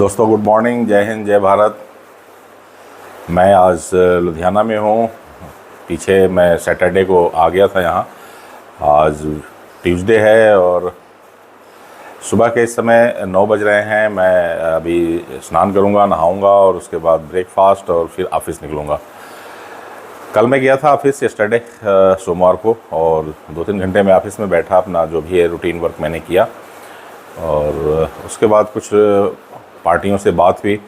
दोस्तों good morning, जय हिंद, जय भारत। मैं आज लुधियाना में हूँ। पीछे मैं सैटरडे को आ गया था यहाँ। आज ट्यूसडे है और सुबह के इस समय 9 बज रहे हैं। मैं अभी स्नान करूँगा, नहाऊँगा और उसके बाद ब्रेकफास्ट और फिर ऑफिस निकलूँगा। कल मैं गया था ऑफिस यस्टरडे सोमवार को, और 2-3 घंटे मैं ऑफिस में बैठा, अपना जो भी है रूटीन वर्क मैंने किया और उसके बाद कुछ पार्टियों से बात हुई।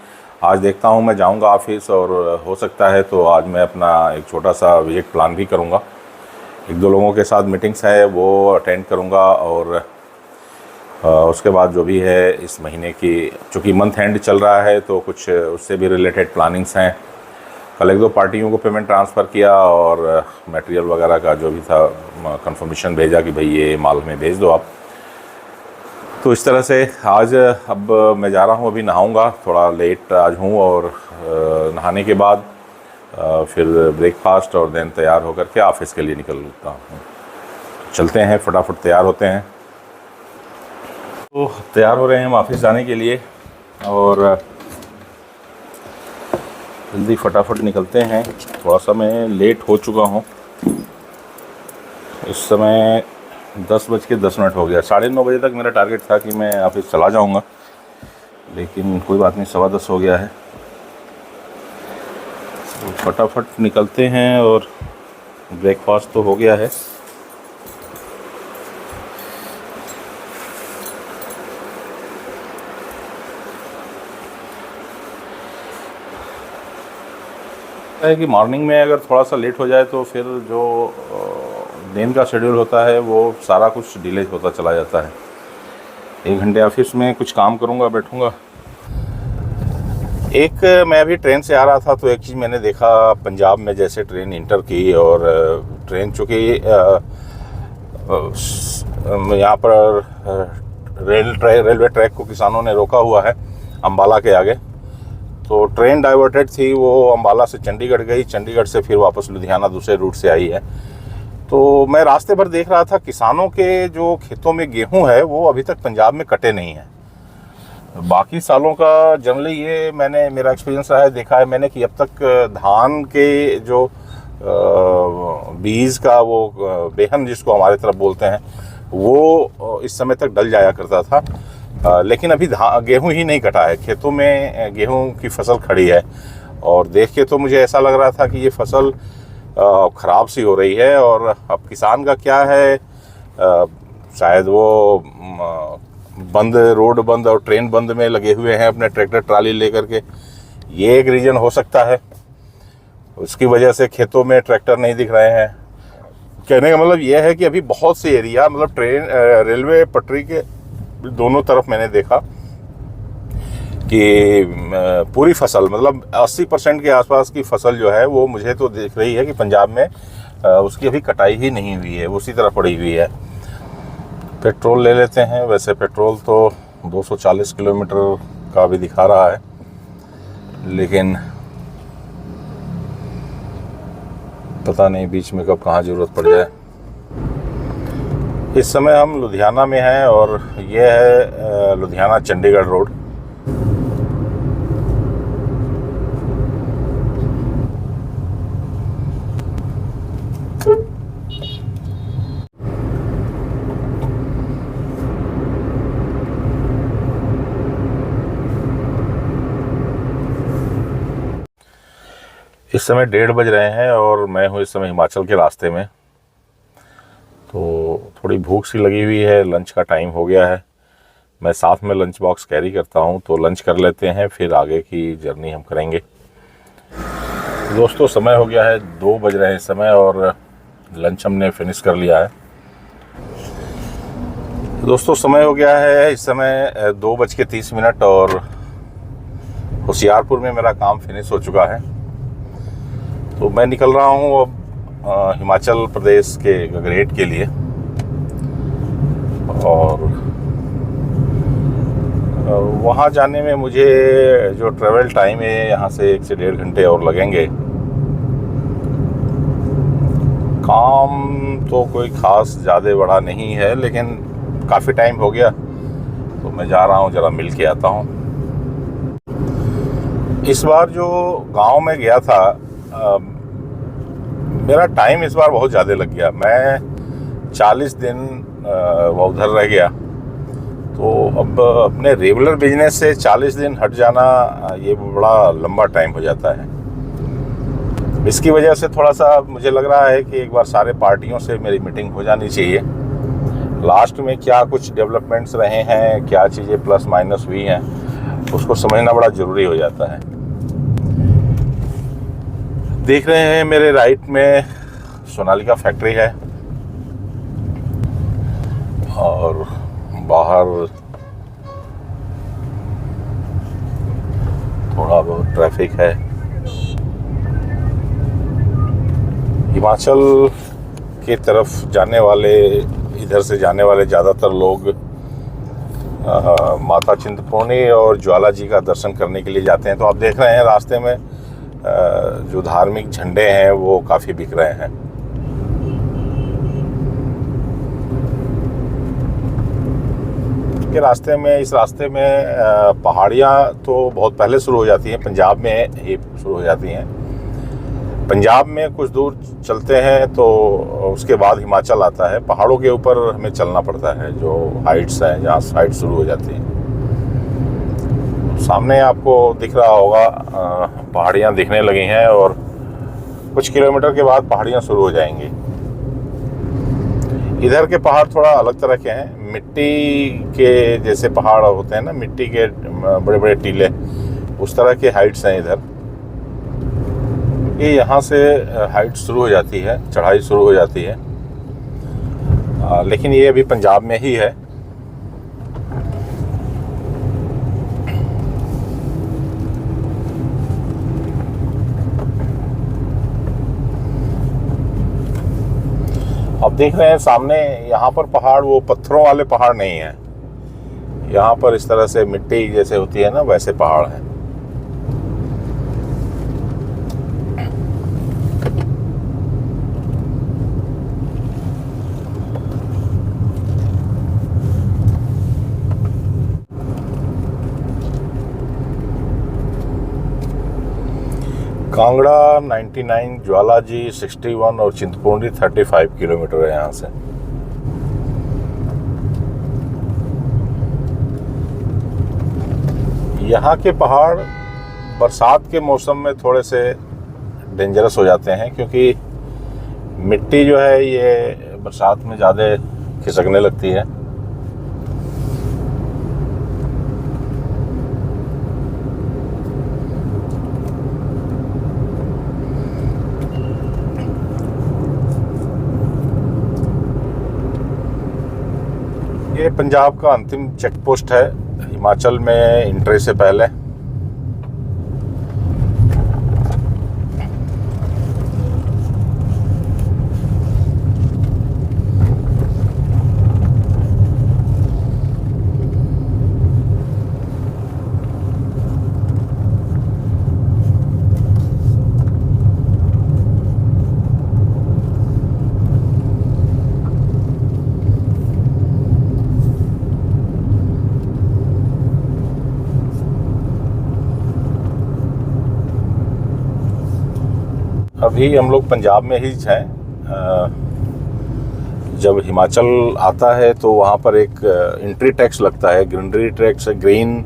आज देखता हूँ, मैं जाऊँगा ऑफिस और हो सकता है तो आज मैं अपना एक छोटा सा विजिट प्लान भी करूँगा। 1-2 लोगों के साथ मीटिंग्स है वो अटेंड करूँगा और उसके बाद जो भी है इस महीने की, चूँकि मंथ एंड चल रहा है तो कुछ उससे भी रिलेटेड प्लानिंग्स हैं। कल 1-2 पार्टियों को पेमेंट ट्रांसफ़र किया और मटेरियल वगैरह का जो भी था कंफर्मेशन भेजा कि भाई ये माल में भेज दो आप। तो इस तरह से आज अब मैं जा रहा हूँ, अभी नहाऊँगा, थोड़ा लेट आज हूँ और नहाने के बाद फिर ब्रेकफास्ट और देन तैयार होकर के ऑफिस के लिए निकलता हूँ। चलते हैं, फटाफट तैयार होते हैं। तो तैयार हो रहे हैं हम ऑफिस जाने के लिए और जल्दी फटाफट निकलते हैं। थोड़ा सा मैं लेट हो चुका हूँ। इस समय 10:10 हो गया। 9:30 बजे तक मेरा टारगेट था कि मैं ऑफिस चला जाऊंगा, लेकिन कोई बात नहीं, 10:15 हो गया है। तो फटाफट निकलते हैं और ब्रेकफास्ट तो हो गया है। है कि मॉर्निंग में अगर थोड़ा सा लेट हो जाए तो फिर जो दिन का शेड्यूल होता है वो सारा कुछ डिले होता चला जाता है। 1 घंटे ऑफिस में कुछ काम करूँगा, बैठूँगा। मैं अभी ट्रेन से आ रहा था तो एक चीज़ मैंने देखा, पंजाब में जैसे ट्रेन इंटर की और ट्रेन चूँकि यहाँ पर रेलवे ट्रैक को किसानों ने रोका हुआ है अम्बाला के आगे, तो ट्रेन डाइवर्टेड थी। वो अम्बाला से चंडीगढ़ गई, चंडीगढ़ से फिर वापस लुधियाना दूसरे रूट से आई है। तो मैं रास्ते भर देख रहा था किसानों के जो खेतों में गेहूं है वो अभी तक पंजाब में कटे नहीं हैं। बाकी सालों का जनरली ये मेरा एक्सपीरियंस रहा है, देखा है मैंने कि अब तक धान के जो बीज का वो बेहन जिसको हमारे तरफ बोलते हैं वो इस समय तक डल जाया करता था, लेकिन अभी गेहूं ही नहीं कटा है। खेतों में गेहूं की फसल खड़ी है और देख के तो मुझे ऐसा लग रहा था कि ये फसल ख़राब सी हो रही है। और अब किसान का क्या है, शायद वो रोड बंद और ट्रेन बंद में लगे हुए हैं अपने ट्रैक्टर ट्राली लेकर के, ये एक रीज़न हो सकता है। उसकी वजह से खेतों में ट्रैक्टर नहीं दिख रहे हैं। कहने का मतलब ये है कि अभी बहुत सी एरिया, मतलब रेलवे पटरी के दोनों तरफ मैंने देखा कि पूरी फसल, मतलब 80% के आसपास की फसल जो है वो मुझे तो दिख रही है कि पंजाब में उसकी अभी कटाई ही नहीं हुई है, वो उसी तरह पड़ी हुई है। पेट्रोल ले लेते हैं। वैसे पेट्रोल तो 240 किलोमीटर का भी दिखा रहा है, लेकिन पता नहीं बीच में कब कहाँ ज़रूरत पड़ जाए। इस समय हम लुधियाना में हैं और ये है लुधियाना चंडीगढ़ रोड। इस समय 1:30 बज रहे हैं और मैं हूँ इस समय हिमाचल के रास्ते में। तो थोड़ी भूख सी लगी हुई है, लंच का टाइम हो गया है। मैं साथ में लंच बॉक्स कैरी करता हूँ, तो लंच कर लेते हैं, फिर आगे की जर्नी हम करेंगे। दोस्तों समय हो गया है, 2 बज रहे हैं इस समय और लंच हमने फिनिश कर लिया है। दोस्तों समय हो गया है इस समय 2:30 और होशियारपुर में मेरा काम फिनिश हो चुका है। तो मैं निकल रहा हूँ अब हिमाचल प्रदेश के गगरेट के लिए, और वहाँ जाने में मुझे जो ट्रैवल टाइम है यहाँ से 1 से 1.5 घंटे और लगेंगे। काम तो कोई ख़ास ज़्यादा बड़ा नहीं है, लेकिन काफ़ी टाइम हो गया तो मैं जा रहा हूँ, ज़रा मिल के आता हूँ। इस बार जो गांव में गया था, मेरा टाइम इस बार बहुत ज़्यादा लग गया। मैं 40 दिन वो उधर रह गया। तो अब अपने रेगुलर बिजनेस से 40 दिन हट जाना, ये बड़ा लंबा टाइम हो जाता है। इसकी वजह से थोड़ा सा मुझे लग रहा है कि एक बार सारे पार्टियों से मेरी मीटिंग हो जानी चाहिए। लास्ट में क्या कुछ डेवलपमेंट्स रहे हैं, क्या चीज़ें प्लस माइनस हुई हैं, उसको समझना बड़ा ज़रूरी हो जाता है। देख रहे हैं मेरे राइट में सोनालिका फैक्ट्री है और बाहर थोड़ा बहुत ट्रैफिक है। हिमाचल की तरफ जाने वाले, इधर से जाने वाले ज़्यादातर लोग माता चिंतपूर्णी और ज्वाला जी का दर्शन करने के लिए जाते हैं। तो आप देख रहे हैं रास्ते में जो धार्मिक झंडे हैं वो काफ़ी बिक रहे हैं। इस रास्ते में पहाड़ियाँ तो बहुत पहले शुरू हो जाती हैं, पंजाब में ही शुरू हो जाती हैं। पंजाब में कुछ दूर चलते हैं तो उसके बाद हिमाचल आता है। पहाड़ों के ऊपर हमें चलना पड़ता है, जो हाइट्स हैं जहाँ हाइट शुरू हो जाती हैं। सामने आपको दिख रहा होगा पहाड़ियाँ दिखने लगी हैं और कुछ किलोमीटर के बाद पहाड़ियाँ शुरू हो जाएंगी। इधर के पहाड़ थोड़ा अलग तरह के हैं, मिट्टी के जैसे पहाड़ होते हैं ना, मिट्टी के बड़े बड़े टीले, उस तरह के हाइट्स हैं इधर। ये यहाँ से हाइट शुरू हो जाती है, चढ़ाई शुरू हो जाती है। लेकिन ये अभी पंजाब में ही है। अब देख रहे हैं सामने, यहाँ पर पहाड़ वो पत्थरों वाले पहाड़ नहीं हैं। यहाँ पर इस तरह से मिट्टी जैसे होती है ना, वैसे पहाड़ हैं। कांगड़ा 99, ज्वाला जी 61 और चिंतपूर्णी 35 किलोमीटर है यहाँ से। यहाँ के पहाड़ बरसात के मौसम में थोड़े से डेंजरस हो जाते हैं, क्योंकि मिट्टी जो है ये बरसात में ज़्यादा खिसकने लगती है। ये पंजाब का अंतिम चेक पोस्ट है हिमाचल में एंट्री से पहले। अभी हम लोग पंजाब में ही हैं। जब हिमाचल आता है तो वहाँ पर एक एंट्री टैक्स लगता है, ग्रीनरी टैक्स, ग्रीन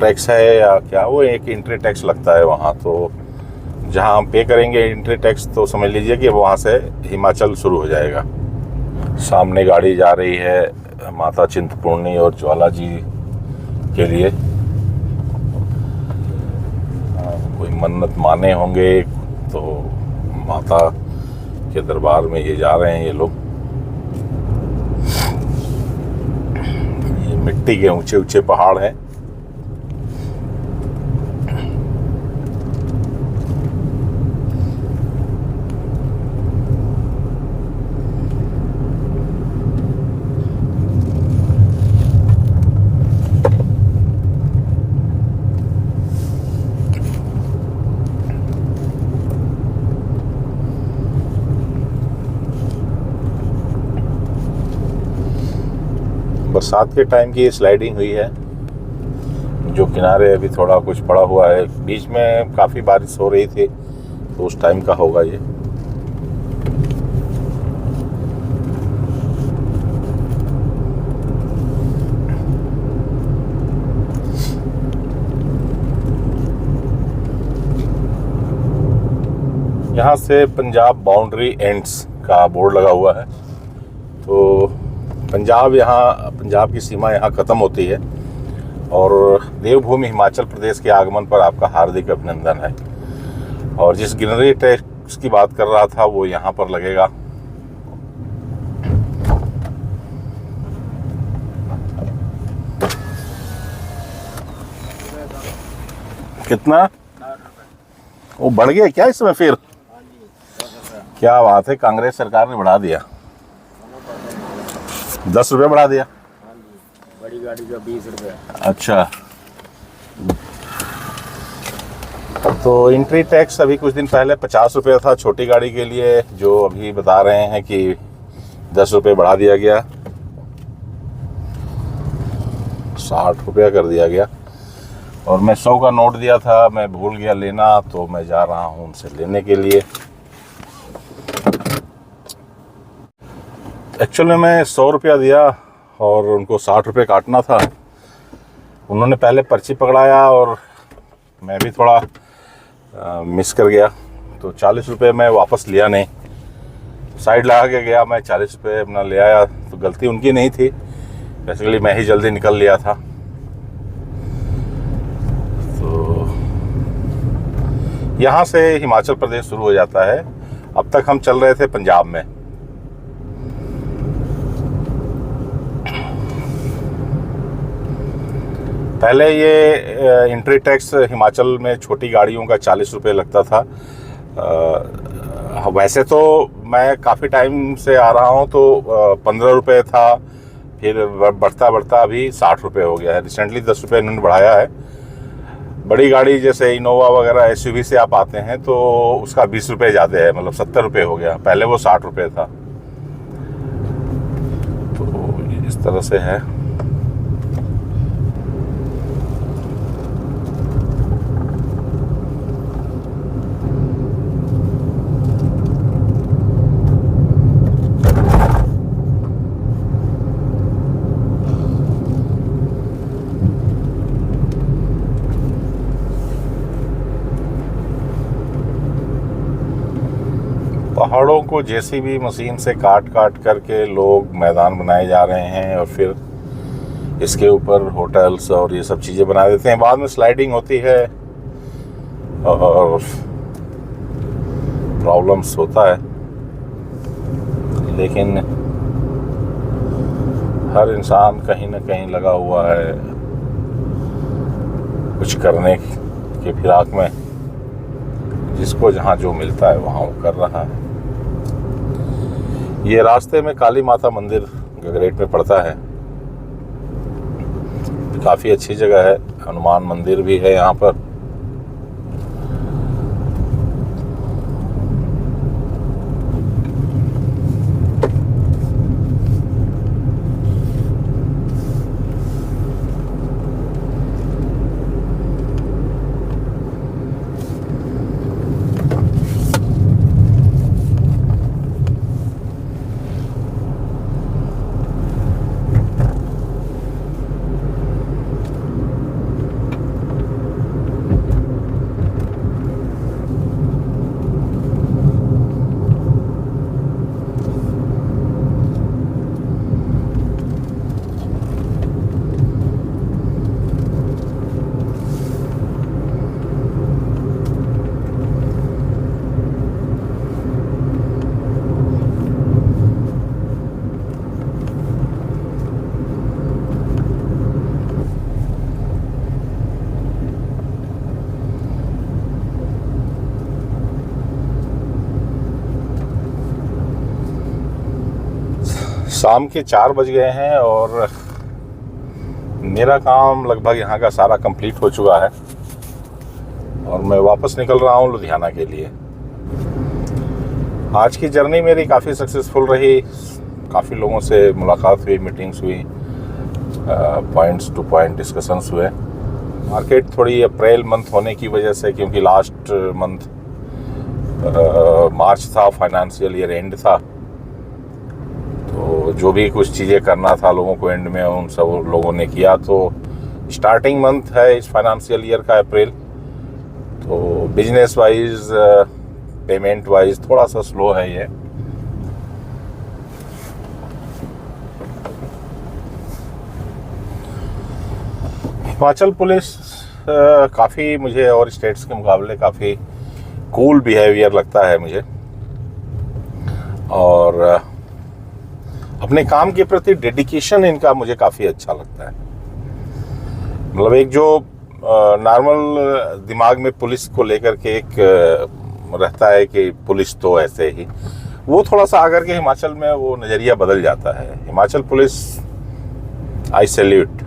टैक्स है या क्या, वो एक एंट्री टैक्स लगता है वहाँ। तो जहाँ हम पे करेंगे एंट्री टैक्स, तो समझ लीजिए कि वहाँ से हिमाचल शुरू हो जाएगा। सामने गाड़ी जा रही है माता चिंतपूर्णी और ज्वाला जी के लिए। कोई मन्नत माने होंगे तो माता के दरबार में ये जा रहे हैं ये लोग। ये मिट्टी के ऊंचे ऊंचे पहाड़ हैं। बरसात के टाइम की स्लाइडिंग हुई है, जो किनारे अभी थोड़ा कुछ पड़ा हुआ है, बीच में काफ़ी बारिश हो रही थी तो उस टाइम का होगा ये। यहाँ से पंजाब बाउंड्री एंड्स का बोर्ड लगा हुआ है, तो पंजाब की सीमा यहाँ ख़त्म होती है और देवभूमि हिमाचल प्रदेश के आगमन पर आपका हार्दिक अभिनंदन है। और जिस ग्रीनरी टैक्स की बात कर रहा था वो यहाँ पर लगेगा। कितना? वो बढ़ गया क्या इसमें फिर? क्या बात है, कांग्रेस सरकार ने बढ़ा दिया, 10 रुपये बढ़ा दिया। बड़ी गाड़ी का 20 रुपये। अच्छा, तो एंट्री टैक्स अभी कुछ दिन पहले 50 रुपये था छोटी गाड़ी के लिए, जो अभी बता रहे हैं कि 10 रुपये बढ़ा दिया गया, 60 रुपया कर दिया गया। और मैं 100 का नोट दिया था, मैं भूल गया लेना, तो मैं जा रहा हूँ उनसे लेने के लिए। एक्चुअल में मैं 100 रुपया दिया और उनको 60 रुपये काटना था। उन्होंने पहले पर्ची पकड़ाया और मैं भी थोड़ा मिस कर गया, तो 40 रुपये मैं वापस लिया नहीं, साइड लगा के गया। मैं 40 रुपये अपना ले आया, तो गलती उनकी नहीं थी, बेसिकली मैं ही जल्दी निकल लिया था। तो यहाँ से हिमाचल प्रदेश शुरू हो जाता है। अब तक हम चल रहे थे पंजाब में। पहले ये एंट्री टैक्स हिमाचल में छोटी गाड़ियों का 40 रुपये लगता था। वैसे तो मैं काफ़ी टाइम से आ रहा हूँ, तो 15 रुपये था, फिर बढ़ता बढ़ता अभी 60 रुपये हो गया है। रिसेंटली 10 रुपये इन्होंने बढ़ाया है। बड़ी गाड़ी जैसे इनोवा वगैरह एसयूवी से आप आते हैं तो उसका 20 रुपये ज़्यादा है, मतलब 70 रुपये हो गया, पहले वो 60 रुपये था। तो इस तरह से है। पहाड़ों को जेसीबी मशीन से काट काट करके लोग मैदान बनाए जा रहे हैं और फिर इसके ऊपर होटल्स और ये सब चीज़ें बना देते हैं। बाद में स्लाइडिंग होती है और प्रॉब्लम्स होता है, लेकिन हर इंसान कहीं ना कहीं लगा हुआ है कुछ करने के फिराक में। जिसको जहाँ जो मिलता है वहाँ वो कर रहा है। ये रास्ते में काली माता मंदिर गगरेट में पड़ता है, काफ़ी अच्छी जगह है। हनुमान मंदिर भी है यहाँ पर। शाम के 4 बज गए हैं और मेरा काम लगभग यहाँ का सारा कंप्लीट हो चुका है और मैं वापस निकल रहा हूँ लुधियाना के लिए। आज की जर्नी मेरी काफ़ी सक्सेसफुल रही, काफ़ी लोगों से मुलाकात हुई, मीटिंग्स हुई, पॉइंट्स टू पॉइंट डिस्कशंस हुए। मार्केट थोड़ी अप्रैल मंथ होने की वजह से, क्योंकि लास्ट मंथ मार्च था, फाइनेंशियल ईयर एंड था, तो जो भी कुछ चीज़ें करना था लोगों को एंड में उन सब लोगों ने किया। तो स्टार्टिंग मंथ है इस फाइनेंशियल ईयर का अप्रैल, तो बिजनेस वाइज पेमेंट वाइज थोड़ा सा स्लो है ये। हिमाचल पुलिस काफ़ी मुझे और स्टेट्स के मुकाबले काफ़ी कूल बिहेवियर लगता है मुझे, और अपने काम के प्रति डेडिकेशन इनका मुझे काफ़ी अच्छा लगता है। मतलब एक जो नॉर्मल दिमाग में पुलिस को लेकर के एक रहता है कि पुलिस तो ऐसे ही, वो थोड़ा सा आकर के हिमाचल में वो नज़रिया बदल जाता है। हिमाचल पुलिस, आई सैल्यूट।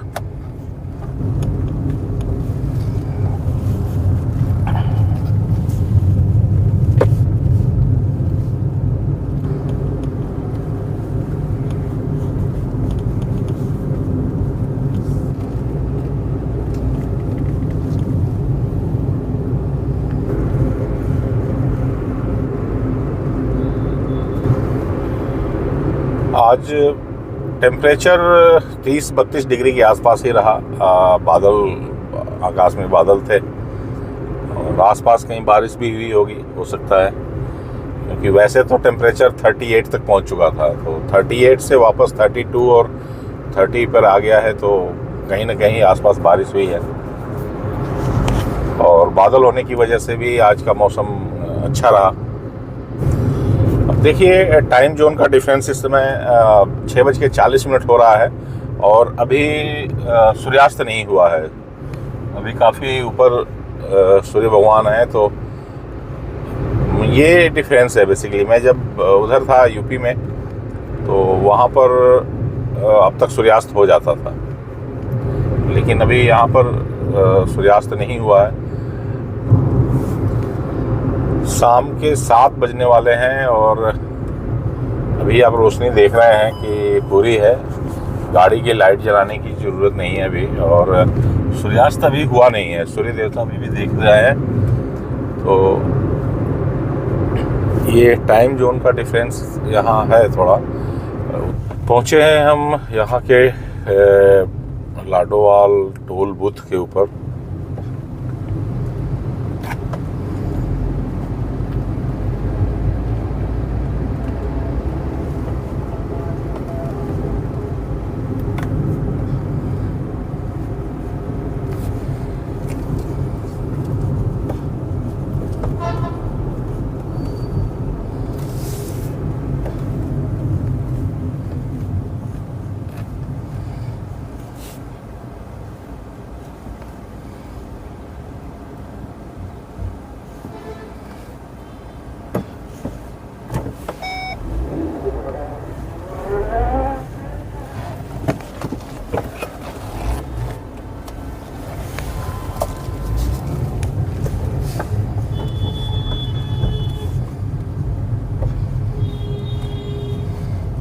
आज टेम्परेचर 30-32 डिग्री के आसपास ही रहा। बादल, आकाश में बादल थे और आसपास कहीं बारिश भी हुई होगी, हो सकता है, क्योंकि वैसे तो टेम्परेचर 38 तक पहुंच चुका था। तो 38 से वापस 32 और 30 पर आ गया है, तो कहीं ना कहीं आसपास बारिश हुई है। और बादल होने की वजह से भी आज का मौसम अच्छा रहा। अब देखिए, टाइम जोन का डिफरेंस इस समय 6:40 हो रहा है और अभी सूर्यास्त नहीं हुआ है। अभी काफ़ी ऊपर सूर्य भगवान है, तो ये डिफरेंस है बेसिकली। मैं जब उधर था यूपी में, तो वहाँ पर अब तक सूर्यास्त हो जाता था, लेकिन अभी यहाँ पर सूर्यास्त नहीं हुआ है। शाम के 7 बजने वाले हैं और अभी आप रोशनी देख रहे हैं कि पूरी है। गाड़ी की लाइट जलाने की ज़रूरत नहीं है अभी, और सूर्यास्त अभी हुआ नहीं है। सूर्य देवता अभी भी देख रहे हैं। तो ये टाइम जोन का डिफरेंस यहाँ है थोड़ा। पहुँचे हैं हम यहाँ के लाडोवाल टोल बूथ के ऊपर।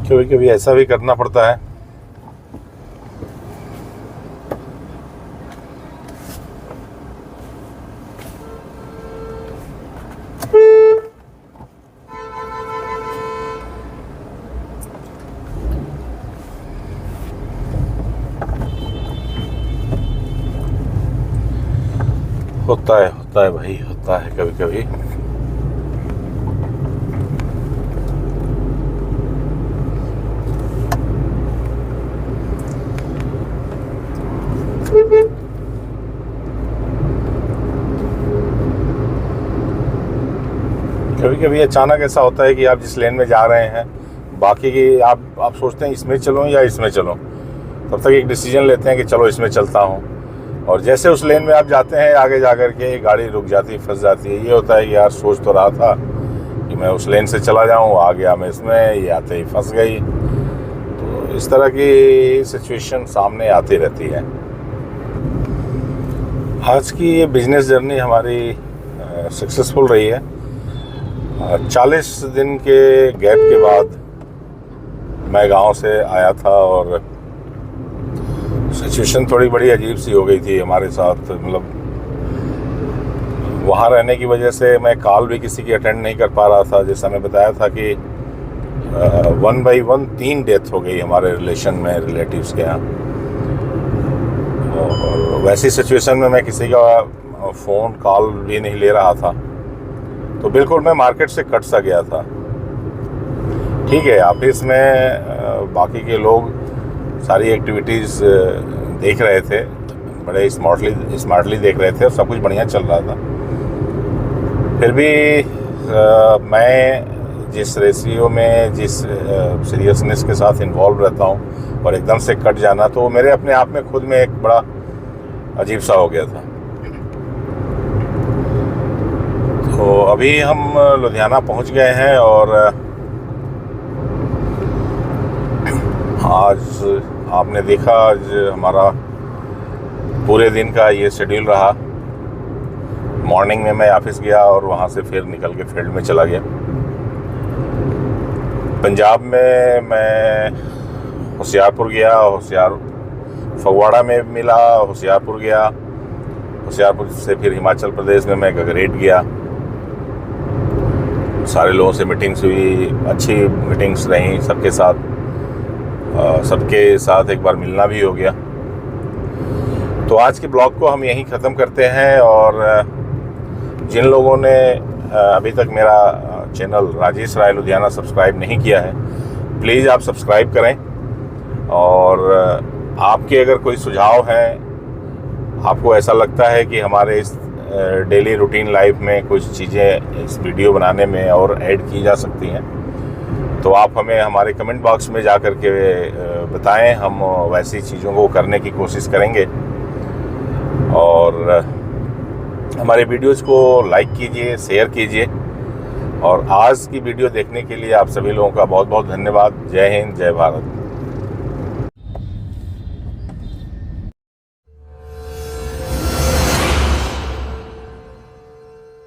कभी कभी ऐसा भी करना पड़ता है। होता है भाई, होता है कभी कभी। कभी कभी अचानक ऐसा होता है कि आप जिस लेन में जा रहे हैं, बाकी की आप सोचते हैं इसमें चलूं या इसमें चलूं, तब तक एक डिसीजन लेते हैं कि चलो इसमें चलता हूं, और जैसे उस लेन में आप जाते हैं आगे जाकर के गाड़ी रुक जाती, फंस जाती है। ये होता है कि यार सोच तो रहा था कि मैं उस लेन से चला जाऊं, आ गया मैं इसमें, ये आते ही फंस गई। तो इस तरह की सिचुएशन सामने आती रहती है। आज की ये बिजनेस जर्नी हमारी सक्सेसफुल रही है। 40 दिन के गैप के बाद मैं गांव से आया था और सिचुएशन थोड़ी बड़ी अजीब सी हो गई थी हमारे साथ। मतलब वहाँ रहने की वजह से मैं कॉल भी किसी की अटेंड नहीं कर पा रहा था। जैसा मैं बताया था कि 1 बाई 1 3 डेथ हो गई हमारे रिलेशन में, रिलेटिव्स के यहाँ। और वैसी सिचुएशन में मैं किसी का फ़ोन कॉल भी नहीं ले रहा था, तो बिल्कुल मैं मार्केट से कट सा गया था। ठीक है, ऑफिस में बाकी के लोग सारी एक्टिविटीज़ देख रहे थे, बड़े स्मार्टली देख रहे थे और सब कुछ बढ़िया चल रहा था। फिर भी मैं जिस रेशियो में, जिस सीरियसनेस के साथ इन्वॉल्व रहता हूँ और एकदम से कट जाना, तो मेरे अपने आप में खुद में एक बड़ा अजीब सा हो गया था। तो अभी हम लुधियाना पहुँच गए हैं और आज आपने देखा, आज हमारा पूरे दिन का ये शेड्यूल रहा। मॉर्निंग में मैं ऑफिस गया और वहाँ से फिर निकल के फील्ड में चला गया। पंजाब में मैं होशियारपुर गया, फगवाड़ा में मिला, होशियारपुर गया, होशियारपुर से फिर हिमाचल प्रदेश में मैं गगरेट गया। सारे लोगों से मीटिंग्स हुई, अच्छी मीटिंग्स रहीं सबके साथ एक बार मिलना भी हो गया। तो आज के ब्लॉग को हम यहीं ख़त्म करते हैं। और जिन लोगों ने अभी तक मेरा चैनल राजेश राय लुधियाना सब्सक्राइब नहीं किया है, प्लीज़ आप सब्सक्राइब करें। और आपके अगर कोई सुझाव हैं, आपको ऐसा लगता है कि हमारे इस डेली रूटीन लाइफ में कुछ चीज़ें इस वीडियो बनाने में और ऐड की जा सकती हैं, तो आप हमें हमारे कमेंट बॉक्स में जा कर के बताएं। हम वैसी चीज़ों को करने की कोशिश करेंगे। और हमारे वीडियोज़ को लाइक कीजिए, शेयर कीजिए। और आज की वीडियो देखने के लिए आप सभी लोगों का बहुत बहुत धन्यवाद। जय हिंद, जय भारत।